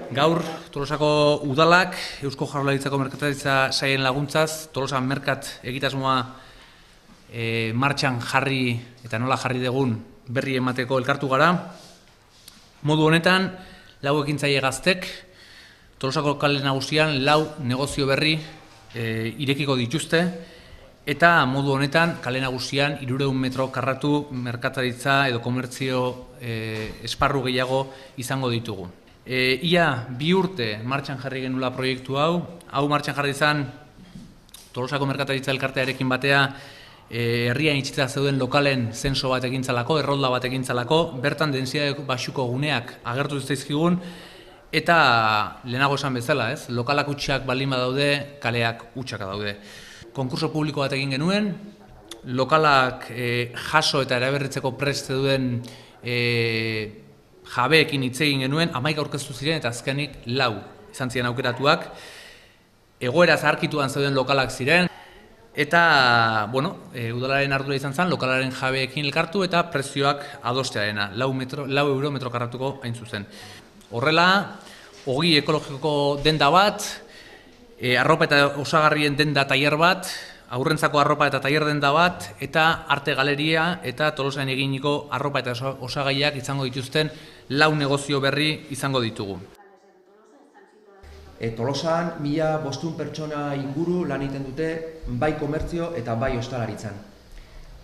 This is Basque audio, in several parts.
Gaur, Tolosako udalak, Eusko Jaurlaritzako merkataritza sailen laguntzaz, Tolosa merkat egitasmoa martxan jarri eta nola jarri dugun berri emateko elkartu gara. Modu honetan, lau ekintzaile gaztek, Tolosako kale nagusian lau negozio berri irekiko dituzte, eta modu honetan, kale nagusian 300 metro karratu merkataritza edo komertzio esparru gehiago izango ditugu. Ia 2 urte martxan jarri genula proiektu hau martxan jarri izan Tolosako merkataritza elkartearekin batea herrian itxita zeuden lokalen zenso bat egintzalako, errolda bat egintzalako, bertan densitate baxuko guneak agertu zitzaizkigun, eta lehenago esan bezala, lokalak hutsak baldin badaude, kaleak hutsak daude. Konkurso publiko bat egin genuen, lokalak jaso eta eraberritzeko prest duen jabeekin hitz egin genuen, 11 aurkeztu ziren eta azkenik 4 izan ziren aukeratuak. Egoera zaharkituan zeuden lokalak ziren, eta, udalaren ardura izan zen, lokalaren jabeekin elkartu eta prezioak adostearena, 4 euro metro karratuko hain zuzen. Horrela, ogi ekologiko denda bat, arropa eta osagarrien denda tailer bat, aurrentzako arropa eta tailer denda bat, eta arte galeria eta Tolosan eginiko arropa eta osagaiak izango dituzten 4 negozio berri izango ditugu. Tolosan 1500 pertsona inguru lan egiten dute bai komertzio eta bai ostalaritzan.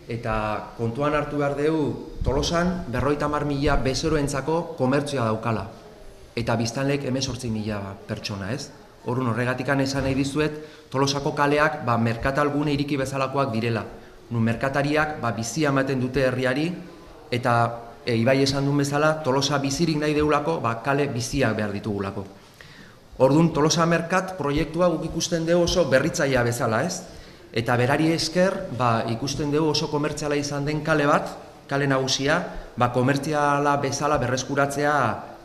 Eta kontuan hartu behar dugu Tolosan 50.000 bezeroentzako komertzioa daukala. Eta biztanleek 18.000 pertsona, ez? Orduan horregatikan esan nahi dizuet, Tolosako kaleak merkatalgune iriki bezalakoak direla. Nun merkatariak bizia ematen dute herriari, eta Ibai esan duen bezala, Tolosa bizirik nahi deulako, kale biziak behar ditugulako. Orduan, Tolosa merkat proiektua guk ikusten dugu oso berritzailea bezala, ez? Eta berari esker, ikusten dugu oso komertziala izan den kale bat, kale nagusia, komertziala bezala berreskuratzea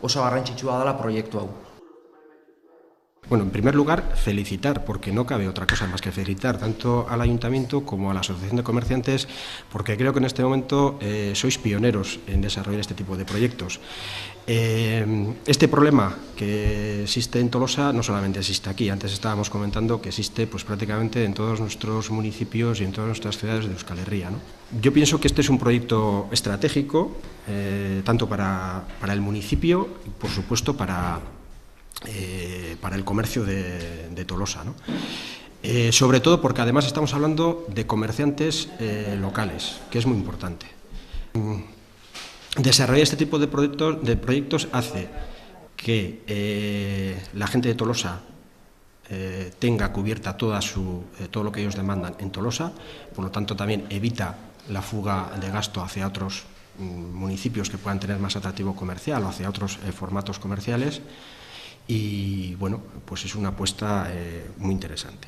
oso garrantzitsua dela proiektu hau. Bueno, en primer lugar, felicitar, porque no cabe otra cosa más que felicitar tanto al Ayuntamiento como a la Asociación de Comerciantes, porque creo que en este momento sois pioneros en desarrollar este tipo de proyectos. Este problema que existe en Tolosa no solamente existe aquí, antes estábamos comentando que existe prácticamente en todos nuestros municipios y en todas nuestras ciudades de Euskal Herria, ¿no? Yo pienso que este es un proyecto estratégico, tanto para el municipio y, por supuesto, para el comercio de Tolosa, ¿no? Sobre todo porque además estamos hablando de comerciantes locales, que es muy importante. Desarrollar este tipo de proyectos hace que la gente de Tolosa tenga cubierta todo lo que ellos demandan en Tolosa, por lo tanto también evita la fuga de gasto hacia otros municipios que puedan tener más atractivo comercial o hacia otros formatos comerciales. Y bueno, pues es una apuesta muy interesante.